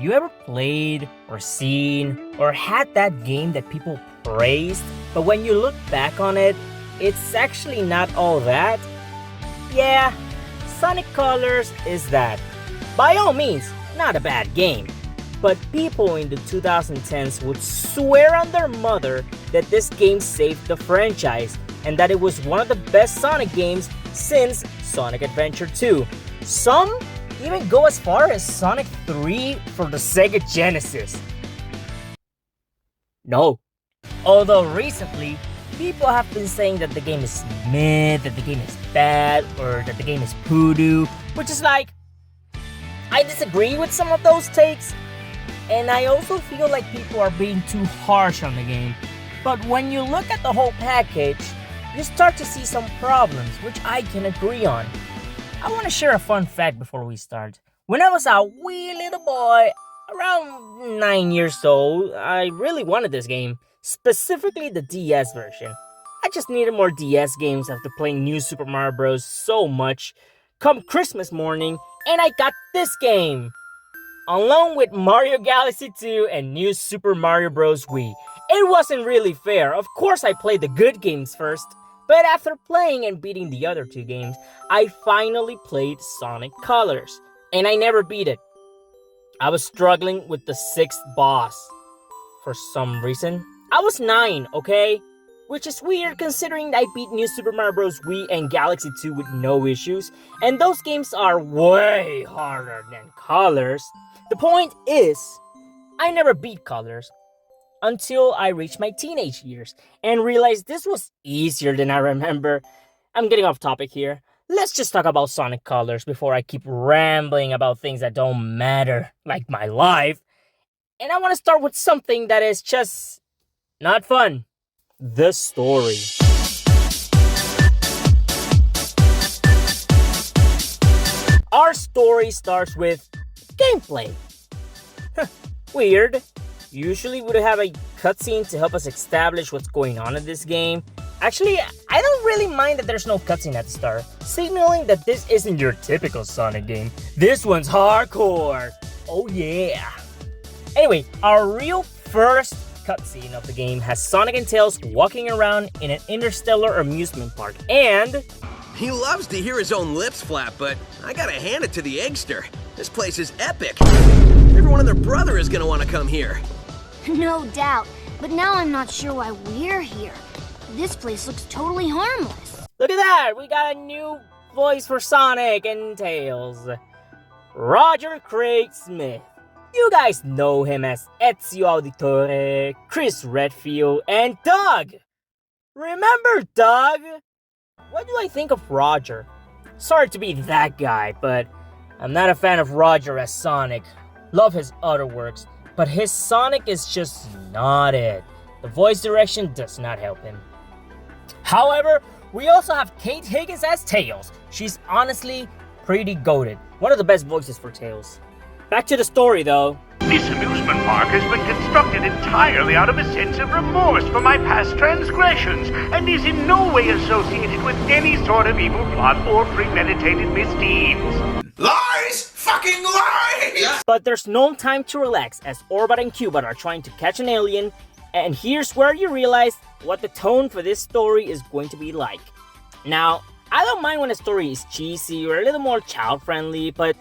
you ever played or seen or had that game that people praised, but when you look back on it, it's actually not all that? Yeah, Sonic Colors is that. By all means, not a bad game. But people in the 2010s would swear on their mother that this game saved the franchise and that it was one of the best Sonic games since Sonic Adventure 2. Some even go as far as Sonic 3 for the Sega Genesis. No. Although recently, people have been saying that the game is mid, that the game is bad, or that the game is poodoo, which is like, I disagree with some of those takes, and I also feel like people are being too harsh on the game. But when you look at the whole package, you start to see some problems, which I can agree on. I want to share a fun fact before we start. When I was a wee little boy, around 9 years old, I really wanted this game, specifically the DS version. I just needed more DS games after playing New Super Mario Bros. So much. Come Christmas morning, and I got this game! Along with Mario Galaxy 2 and New Super Mario Bros. Wii. It wasn't really fair. Of course I played the good games first. But after playing and beating the other two games, I finally played Sonic Colors. And I never beat it. I was struggling with the 6th boss. For some reason. I was 9, okay? Which is weird considering I beat New Super Mario Bros. Wii and Galaxy 2 with no issues. And those games are way harder than Colors. The point is, I never beat Colors until I reached my teenage years and realized this was easier than I remember. I'm getting off topic here. Let's just talk about Sonic Colors before I keep rambling about things that don't matter, like my life. And I want to start with something that is just not fun. The story. Our story starts with gameplay. Weird. Usually we'd have a cutscene to help us establish what's going on in this game. Actually, I don't really mind that there's no cutscene at the start, signaling that this isn't your typical Sonic game. This one's hardcore. Oh yeah. Anyway, our real first cutscene of the game has Sonic and Tails walking around in an interstellar amusement park, and he loves to hear his own lips flap, but I gotta hand it to the Eggster. This place is epic. Everyone and their brother is gonna want to come here. No doubt, but now I'm not sure why we're here. This place looks totally harmless. Look at that! We got a new voice for Sonic and Tails. Roger Craig Smith. You guys know him as Ezio Auditore, Chris Redfield, and Doug! Remember Doug? What do I think of Roger? Sorry to be that guy, but I'm not a fan of Roger as Sonic. Love his other works, but his Sonic is just not it. The voice direction does not help him. However, we also have Kate Higgins as Tails. She's honestly pretty goated. One of the best voices for Tails. Back to the story though. This amusement park has been constructed entirely out of a sense of remorse for my past transgressions, and is in no way associated with any sort of evil plot or premeditated misdeeds. Lies! Fucking lies! But there's no time to relax as Orbot and Cubot are trying to catch an alien, and here's where you realize what the tone for this story is going to be like. Now, I don't mind when a story is cheesy or a little more child-friendly, but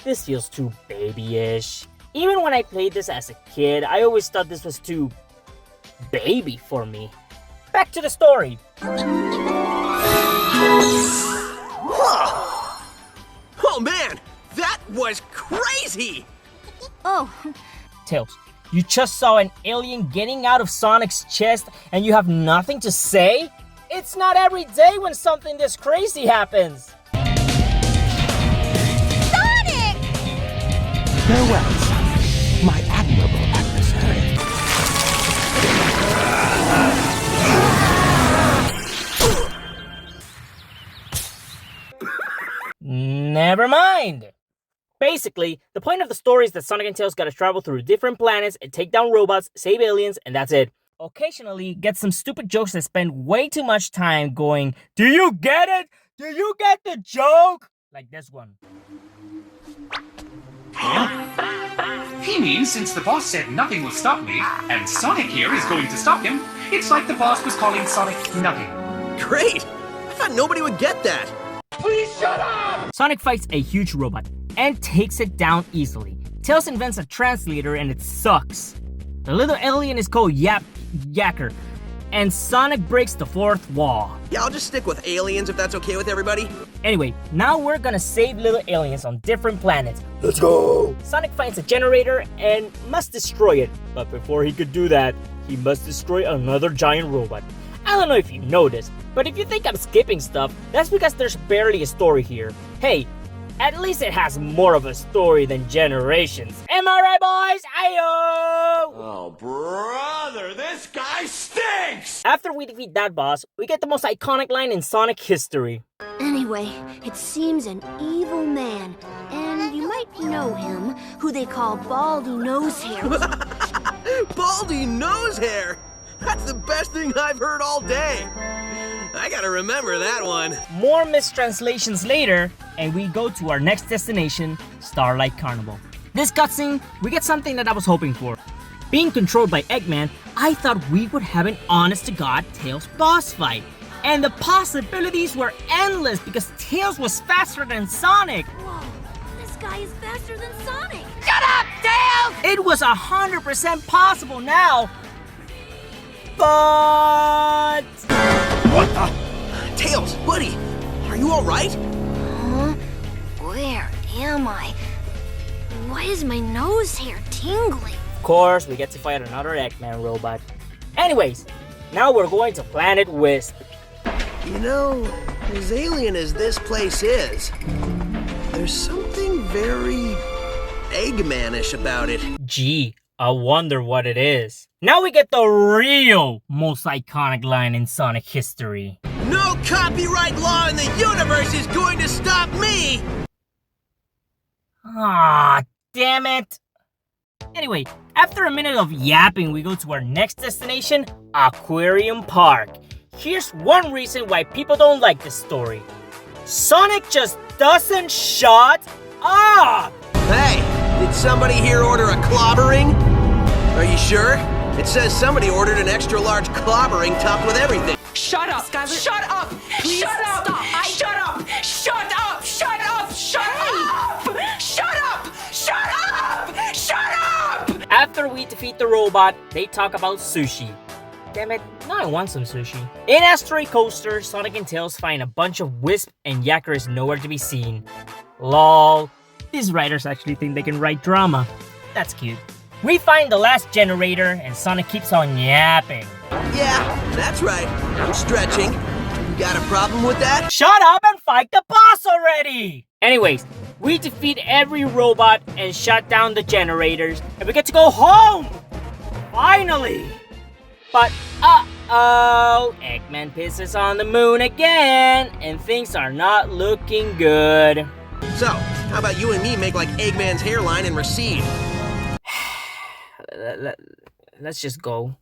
this feels too babyish. Even when I played this as a kid, I always thought this was too baby for me. Back to the story. Oh man, that was crazy! Oh, Tails, you just saw an alien getting out of Sonic's chest and you have nothing to say? It's not every day when something this crazy happens. Sonic! Farewell, Sonic, my admirable adversary. Never mind. Basically, the point of the story is that Sonic and Tails gotta travel through different planets and take down robots, save aliens, and that's it. Occasionally, get some stupid jokes that spend way too much time going, "Do you get it? Do you get the joke?" Like this one. He means since the boss said nothing will stop me, and Sonic here is going to stop him, it's like the boss was calling Sonic nothing. Great! I thought nobody would get that. Sonic fights a huge robot and takes it down easily. Tails invents a translator and it sucks. The little alien is called Yacker, and Sonic breaks the fourth wall. Yeah, I'll just stick with aliens if that's okay with everybody. Anyway, now we're gonna save little aliens on different planets. Let's go! Sonic finds a generator and must destroy it. But before he could do that, he must destroy another giant robot. I don't know if you noticed, but if you think I'm skipping stuff, that's because there's barely a story here. Hey, at least it has more of a story than Generations. Am I right, boys? Ayo! Oh, brother, this guy stinks! After we defeat that boss, we get the most iconic line in Sonic history. Anyway, it seems an evil man, and you might know him, who they call Baldy Nosehair. Baldy Nosehair! That's the best thing I've heard all day. I gotta remember that one. More mistranslations later, and we go to our next destination, Starlight Carnival. This cutscene, we get something that I was hoping for. Being controlled by Eggman, I thought we would have an honest-to-God Tails boss fight. And the possibilities were endless because Tails was faster than Sonic. Whoa, this guy is faster than Sonic. Shut up, Tails! It was 100% possible now. But... What the? Tails, buddy, are you alright? Huh? Where am I? Why is my nose hair tingling? Of course, we get to fight another Eggman robot. Anyways, now we're going to Planet Wisp. You know, as alien as this place is, there's something very Eggman-ish about it. Gee, I wonder what it is. Now we get the real most iconic line in Sonic history. No copyright law in the universe is going to stop me! Ah, damn it. Anyway, after a minute of yapping, we go to our next destination, Aquarium Park. Here's one reason why people don't like this story. Sonic just doesn't shut up! Hey, did somebody here order a clobbering? Are you sure? It says somebody ordered an extra large clobbering topped with everything. Shut up! Skylar, Shut up! please Shut up! stop. Shut up! Shut up! Shut up! Shut up! Shut up! Shut up! Shut up! After we defeat the robot, they talk about sushi. Damn it, now I want some sushi. In Asteroid Coaster, Sonic and Tails find a bunch of Wisp and Yacker is nowhere to be seen. Lol. These writers actually think they can write drama. That's cute. We find the last generator and Sonic keeps on yapping. Yeah, that's right. I'm stretching. You got a problem with that? Shut up and fight the boss already! Anyways, we defeat every robot and shut down the generators and we get to go home! Finally! But uh-oh, Eggman pisses on the moon again and things are not looking good. So, how about you and me make like Eggman's hairline and recede? Let's just go.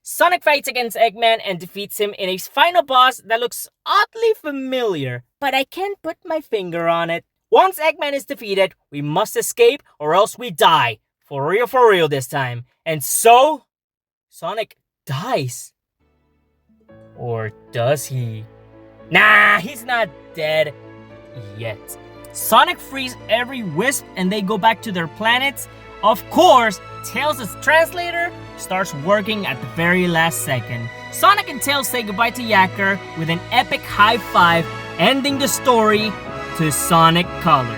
Sonic fights against Eggman and defeats him in a final boss that looks oddly familiar, but I can't put my finger on it. Once Eggman is defeated, we must escape or else we die. For real this time. And so, Sonic dies. Or does he? Nah, he's not dead yet. Sonic frees every Wisp and they go back to their planets. Of course, Tails' translator starts working at the very last second. Sonic and Tails say goodbye to Yacker with an epic high five, ending the story to Sonic Colors.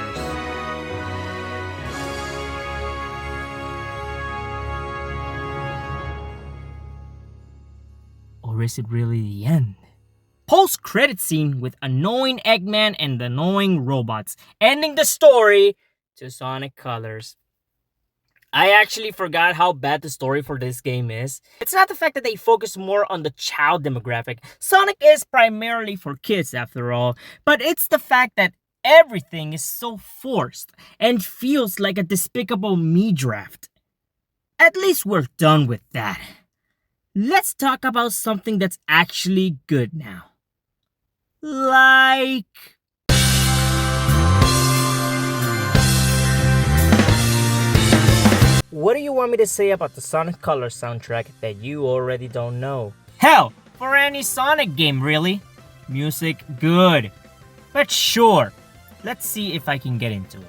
Or is it really the end? Post-credit scene with annoying Eggman and the annoying robots, ending the story to Sonic Colors. I actually forgot how bad the story for this game is. It's not the fact that they focus more on the child demographic. Sonic is primarily for kids after all. But it's the fact that everything is so forced and feels like a Despicable Me draft. At least we're done with that. Let's talk about something that's actually good now. Like... what do you want me to say about the Sonic Colors soundtrack that you already don't know? Hell, for any Sonic game really. Music, good. But sure, let's see if I can get into it.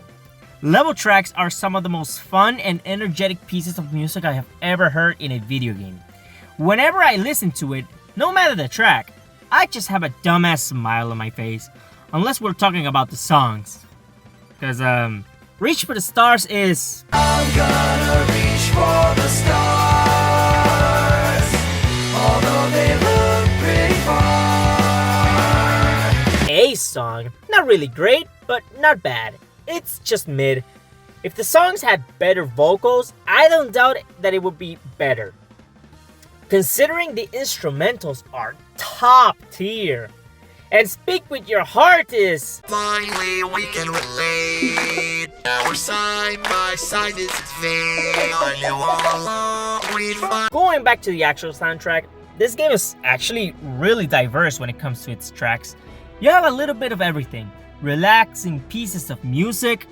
Level tracks are some of the most fun and energetic pieces of music I have ever heard in a video game. Whenever I listen to it, no matter the track, I just have a dumbass smile on my face. Unless we're talking about the songs. Cause Reach for the Stars is... I'm gonna reach for the stars, although they look pretty far. A song, not really great, but not bad. It's just mid. If the songs had better vocals, I don't doubt that it would be better. Considering the instrumentals are top tier. And Speak With Your Heart is... Finally, we can relate. Our side by side is fate. I knew all along we'd find. Going back to the actual soundtrack, this game is actually really diverse when it comes to its tracks. You have a little bit of everything. Relaxing pieces of music,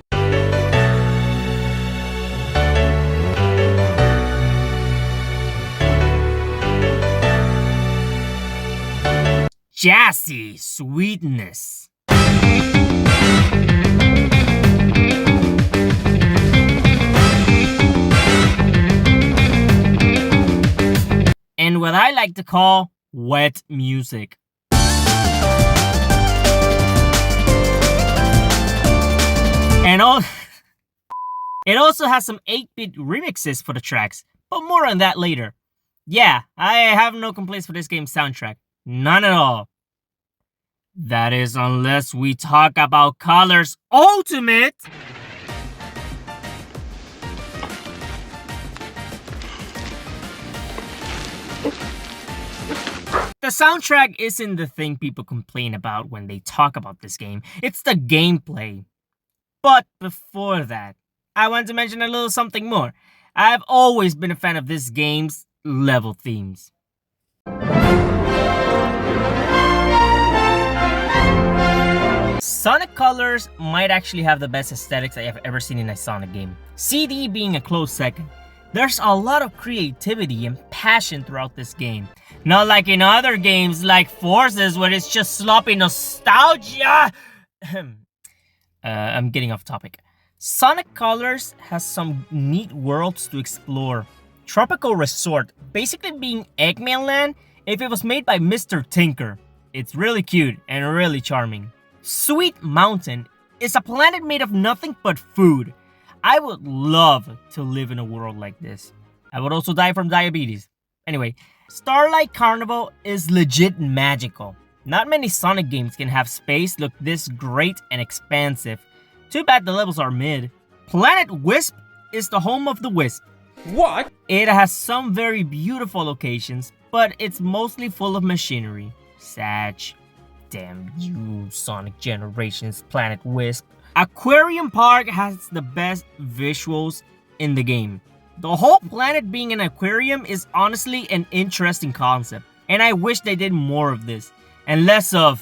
jazzy sweetness, and what I like to call wet music. And it also has some 8-bit remixes for the tracks, but more on that later. Yeah, I have no complaints for this game's soundtrack. None at all. That is, unless we talk about Colors Ultimate. The soundtrack isn't the thing people complain about when they talk about this game. It's the gameplay. But before that, I want to mention a little something more. I've always been a fan of this game's level themes. Sonic Colors might actually have the best aesthetics I have ever seen in a Sonic game. CD being a close second. There's a lot of creativity and passion throughout this game. Not like in other games like Forces where it's just sloppy nostalgia. I'm getting off topic. Sonic Colors has some neat worlds to explore. Tropical Resort, basically being Eggman Land if it was made by Mr. Tinker. It's really cute and really charming. Sweet Mountain is a planet made of nothing but food. I would love to live in a world like this. I would also die from diabetes. Anyway, Starlight Carnival is legit magical. Not many Sonic games can have space look this great and expansive. Too bad the levels are mid. Planet Wisp is the home of the Wisp. What? It has some very beautiful locations, but it's mostly full of machinery. Sad. Damn you, Sonic Generations Planet Wisp. Aquarium Park has the best visuals in the game. The whole planet being an aquarium is honestly an interesting concept, and I wish they did more of this, and less of...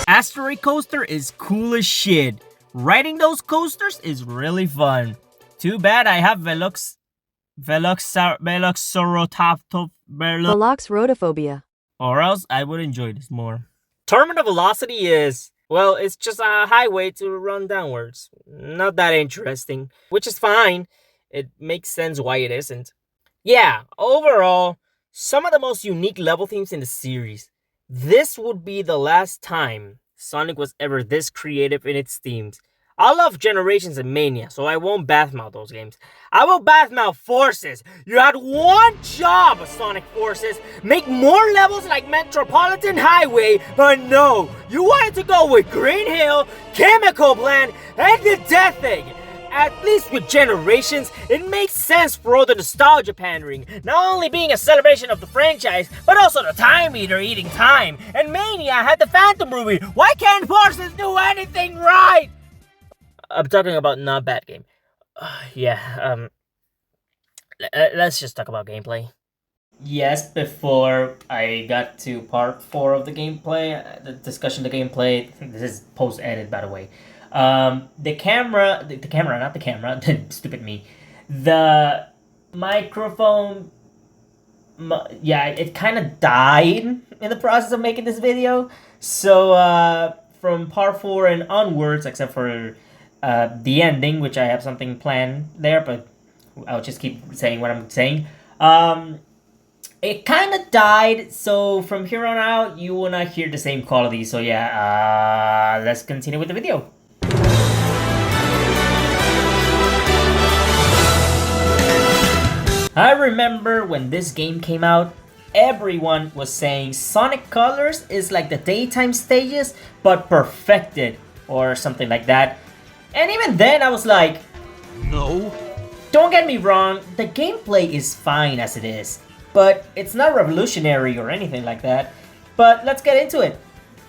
Asteroid Coaster is cool as shit. Riding those coasters is really fun. Too bad I have Veloxrotophobia. Or else I would enjoy this more. Terminal Velocity is, well, it's just a highway to run downwards. Not that interesting, which is fine. It makes sense why it isn't. Yeah, overall, some of the most unique level themes in the series. This would be the last time Sonic was ever this creative in its themes. I love Generations and Mania, so I won't badmouth those games. I will badmouth Forces. You had one job, Sonic Forces. Make more levels like Metropolitan Highway, but no. You wanted to go with Green Hill, Chemical Plant, and the Death Egg. At least with Generations, it makes sense for all the nostalgia pandering, not only being a celebration of the franchise, but also the Time Eater eating time. And Mania had the Phantom Ruby. Why can't Forces do anything right? I'm talking about not bad game. Let's just talk about gameplay. yes, before I got to part 4 of the gameplay, the discussion of the gameplay. This is post-edit, by the way. The camera, not the camera, stupid me. The microphone, yeah, it kind of died in the process of making this video. So, from part 4 and onwards, except for the ending, which I have something planned there, but I'll just keep saying what I'm saying. It kind of died, so from here on out, you will not hear the same quality. So yeah, let's continue with the video. I remember when this game came out, everyone was saying Sonic Colors is like the daytime stages, but perfected, or something like that. And even then, I was like, No. don't get me wrong, the gameplay is fine as it is, but it's not revolutionary or anything like that. But let's get into it.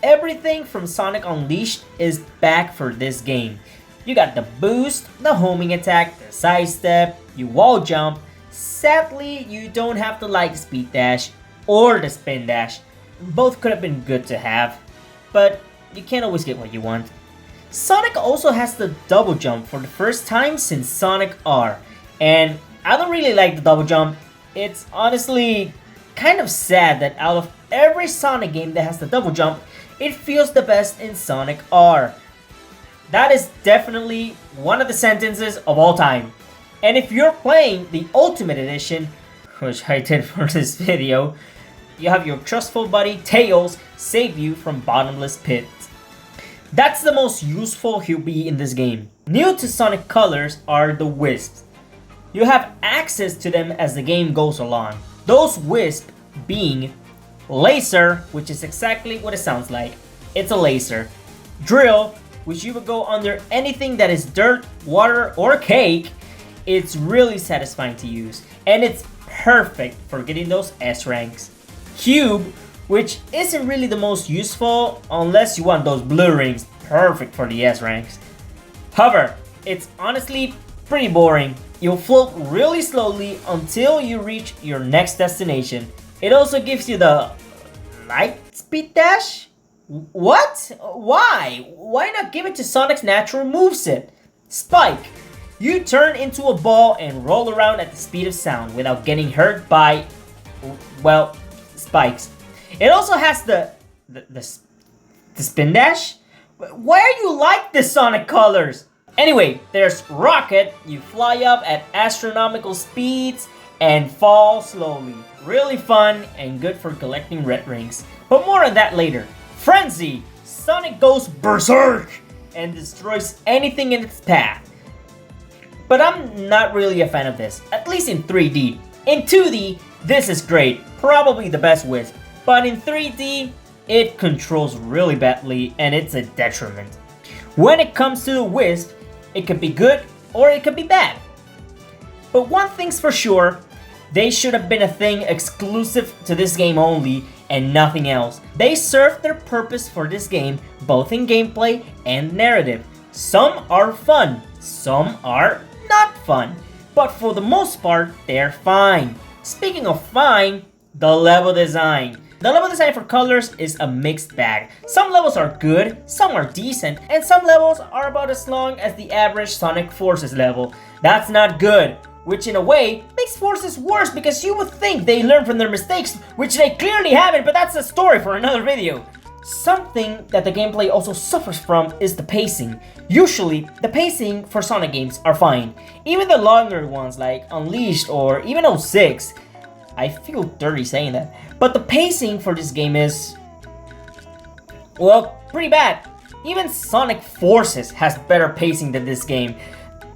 Everything from Sonic Unleashed is back for this game. You got the boost, the homing attack, the sidestep, you wall jump. Sadly, you don't have the light speed dash or the spin dash. Both could have been good to have, but you can't always get what you want. Sonic also has the double jump for the first time since Sonic R, and I don't really like the double jump. It's honestly kind of sad that out of every Sonic game that has the double jump, it feels the best in Sonic R. That is definitely one of the sentences of all time. And if you're playing the Ultimate Edition, which I did for this video, you have your trustful buddy Tails save you from bottomless pits. That's the most useful he'll be in this game. New to Sonic Colors are the Wisps. You have access to them as the game goes along. Those Wisps being Laser, which is exactly what it sounds like. It's a laser. Drill, which you would go under anything that is dirt, water, or cake. It's really satisfying to use, and it's perfect for getting those S ranks. Cube, which isn't really the most useful unless you want those blue rings, perfect for the S ranks. Hover, it's honestly pretty boring. You'll float really slowly until you reach your next destination. It also gives you the light speed dash? What? Why? Why not give it to Sonic's natural moveset? Spike. You turn into a ball and roll around at the speed of sound without getting hurt by, well, spikes. It also has the spin dash? Why are you like this, Sonic Colors? Anyway, there's Rocket. You fly up at astronomical speeds and fall slowly. Really fun and good for collecting red rings. But more on that later. Frenzy. Sonic goes berserk and destroys anything in its path. But I'm not really a fan of this, at least in 3D. In 2D, this is great, probably the best Wisp. But in 3D, it controls really badly and it's a detriment. When it comes to the Wisp, it could be good or it could be bad. But one thing's for sure, they should have been a thing exclusive to this game only and nothing else. They serve their purpose for this game, both in gameplay and narrative. Some are fun, some are not fun, but for the most part, they're fine. Speaking of fine, the level design. The level design for Colors is a mixed bag. Some levels are good, some are decent, and some levels are about as long as the average Sonic Forces level. That's not good, which in a way makes Forces worse because you would think they learn from their mistakes, which they clearly haven't, but that's a story for another video. Something that the gameplay also suffers from is the pacing. Usually, the pacing for Sonic games are fine. Even the longer ones like Unleashed or even 06. I feel dirty saying that. But the pacing for this game is, well, pretty bad. Even Sonic Forces has better pacing than this game.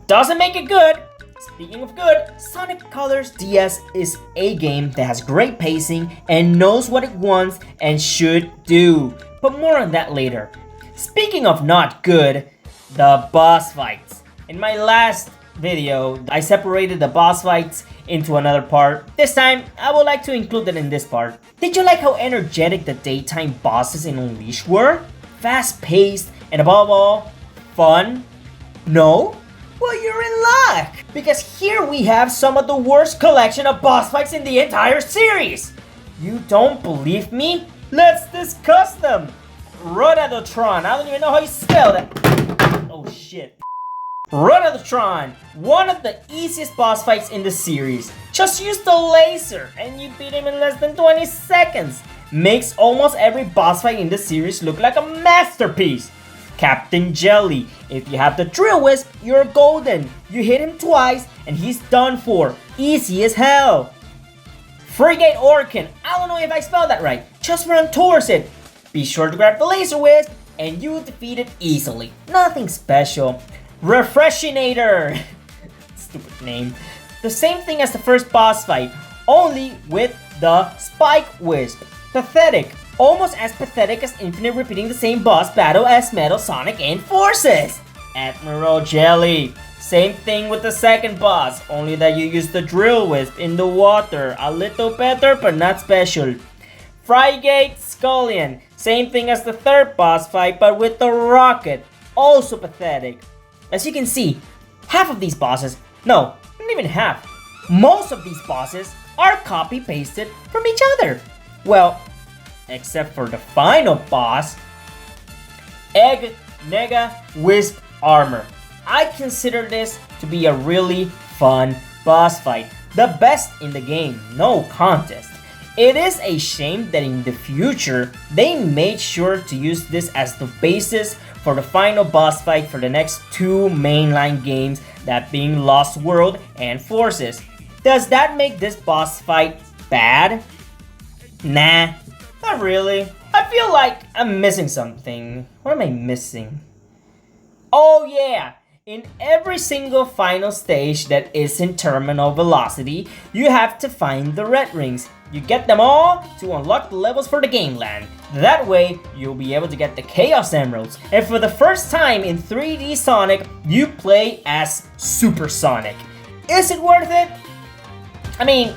Doesn't make it good. Speaking of good, Sonic Colors DS is a game that has great pacing and knows what it wants and should do. But more on that later. Speaking of not good, the boss fights. In my last video, I separated the boss fights into another part. This time, I would like to include it in this part. Did you like how energetic the daytime bosses in Unleashed were? Fast-paced and above all, fun? No? Well, you're in luck! Because here we have some of the worst collection of boss fights in the entire series! You don't believe me? Let's discuss them! Rodatotron, I don't even know how you spell that. Oh shit. Rodatotron, one of the easiest boss fights in the series. Just use the laser and you beat him in less than 20 seconds. Makes almost every boss fight in the series look like a masterpiece. Captain Jelly, if you have the Drill Wisp, you're golden. You hit him twice and he's done for. Easy as hell. Frigate Orkin, I don't know if I spelled that right. Just run towards it. Be sure to grab the Laser Wisp and you defeat it easily. Nothing special. Refreshinator! Stupid name. The same thing as the first boss fight, only with the Spike Wisp. Pathetic. Almost as pathetic as Infinite repeating the same boss battle as Metal Sonic and Forces. Admiral Jelly. Same thing with the second boss, only that you use the Drill Wisp in the water. A little better, but not special. Frigate Scullion. Same thing as the third boss fight, but with the rocket. Also pathetic. As you can see, half of these bosses, no, not even half, most of these bosses are copy-pasted from each other. Well, except for the final boss, Egg Nega Wisp Armor. I consider this to be a really fun boss fight. The best in the game, no contest. It is a shame that in the future, they made sure to use this as the basis for the final boss fight for the next two mainline games, that being Lost World and Forces. Does that make this boss fight bad? Nah, not really. I feel like I'm missing something. What am I missing? Oh yeah! In every single final stage that isn't terminal velocity, you have to find the red rings. You get them all to unlock the levels for the game land. That way, you'll be able to get the Chaos Emeralds. And for the first time in 3D Sonic, you play as Super Sonic. Is it worth it? I mean,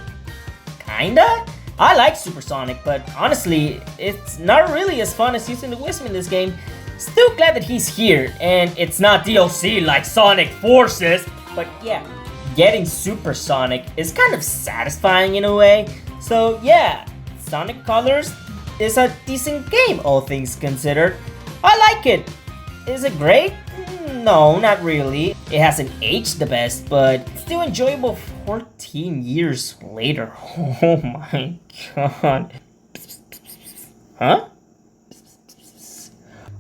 kinda? I like Super Sonic, but honestly, it's not really as fun as using the Wisp in this game. Still glad that he's here, and it's not DLC like Sonic Forces, but yeah, getting Super Sonic is kind of satisfying in a way. So yeah, Sonic Colors is a decent game, all things considered. I like it. Is it great? No, not really. It hasn't aged the best, but still enjoyable 14 years later. Oh my god. Huh?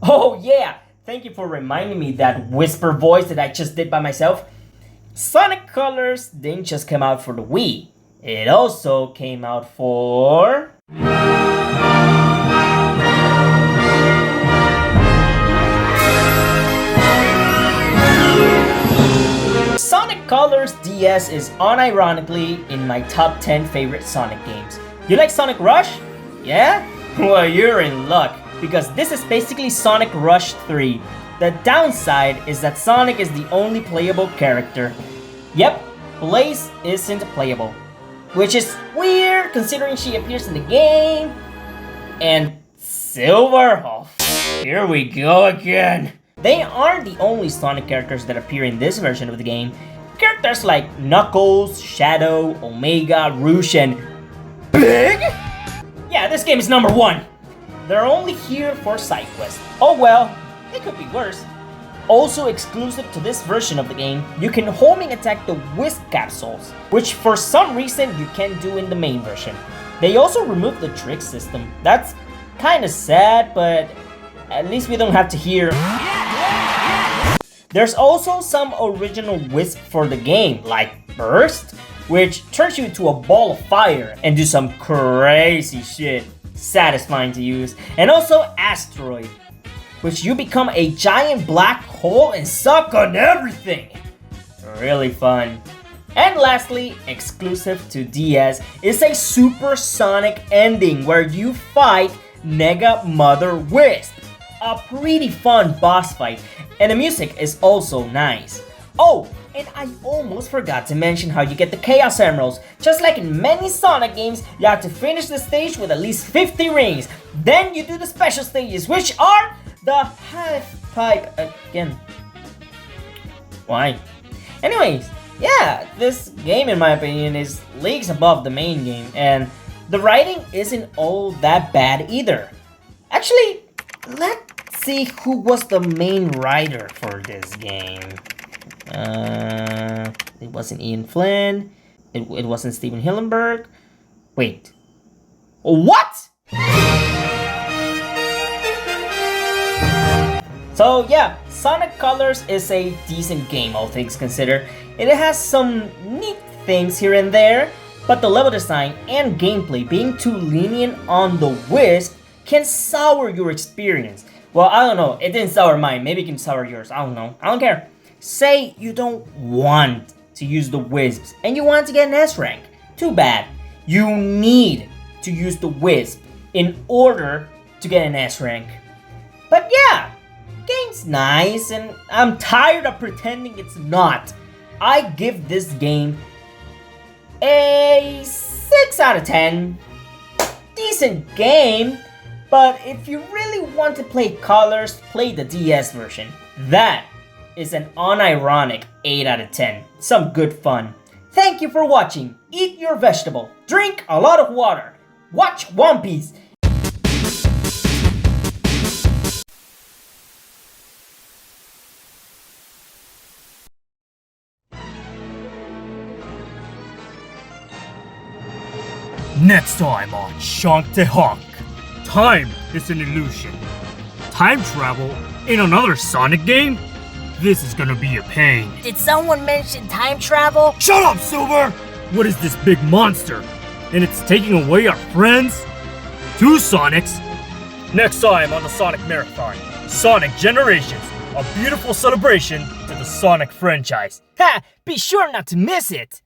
Oh yeah, thank you for reminding me that whisper voice that I just did by myself. Sonic Colors didn't just come out for the Wii. It also came out for... Sonic Colors DS is unironically in my top 10 favorite Sonic games. You like Sonic Rush? Yeah? Well, you're in luck, because this is basically Sonic Rush 3. The downside is that Sonic is the only playable character. Yep, Blaze isn't playable, which is weird considering she appears in the game. And Silver, oh, here we go again. They aren't the only Sonic characters that appear in this version of the game. Characters like Knuckles, Shadow, Omega, Rouge, and Big? Yeah, this game is number 1. They're only here for side quests. Oh well, it could be worse. Also exclusive to this version of the game, you can homing attack the Wisp Capsules, which for some reason you can't do in the main version. They also removed the trick system. That's kinda sad, but at least we don't have to hear. There's also some original Wisp for the game, like Burst, which turns you into a ball of fire and do some crazy shit. Satisfying to use. And also Asteroid, which you become a giant black hole and suck on everything. Really fun. And lastly, exclusive to DS, is a Super Sonic ending where you fight Nega Mother Wisp. A pretty fun boss fight, and the music is also nice. Oh, and I almost forgot to mention how you get the Chaos Emeralds. Just like in many Sonic games, you have to finish the stage with at least 50 rings. Then you do the special stages, which are the half pipe again. Why? Anyways, yeah, this game in my opinion is leagues above the main game, and the writing isn't all that bad either. Actually, let's see who was the main writer for this game. It wasn't Ian Flynn. It wasn't Steven Hillenburg. Wait. What? So yeah, Sonic Colors is a decent game, all things considered. It has some neat things here and there, but the level design and gameplay being too lenient on the Wisp can sour your experience. Well, I don't know, it didn't sour mine, maybe it can sour yours, I don't know, I don't care. Say you don't want to use the Wisps and you want to get an S rank. Too bad. You need to use the Wisp in order to get an S rank. But yeah, game's nice and I'm tired of pretending it's not. I give this game a 6 out of 10. Decent game, but if you really want to play Colors, play the DS version. That is an unironic 8 out of 10. Some good fun. Thank you for watching. Eat your vegetable. Drink a lot of water. Watch One Piece. Next time on Shonk the Honk. Time is an illusion. Time travel in another Sonic game? This is gonna be a pain. Did someone mention time travel? Shut up, Silver! What is this big monster? And it's taking away our friends? 2 Sonics? Next time on the Sonic Marathon, Sonic Generations, a beautiful celebration to the Sonic franchise. Ha! Be sure not to miss it!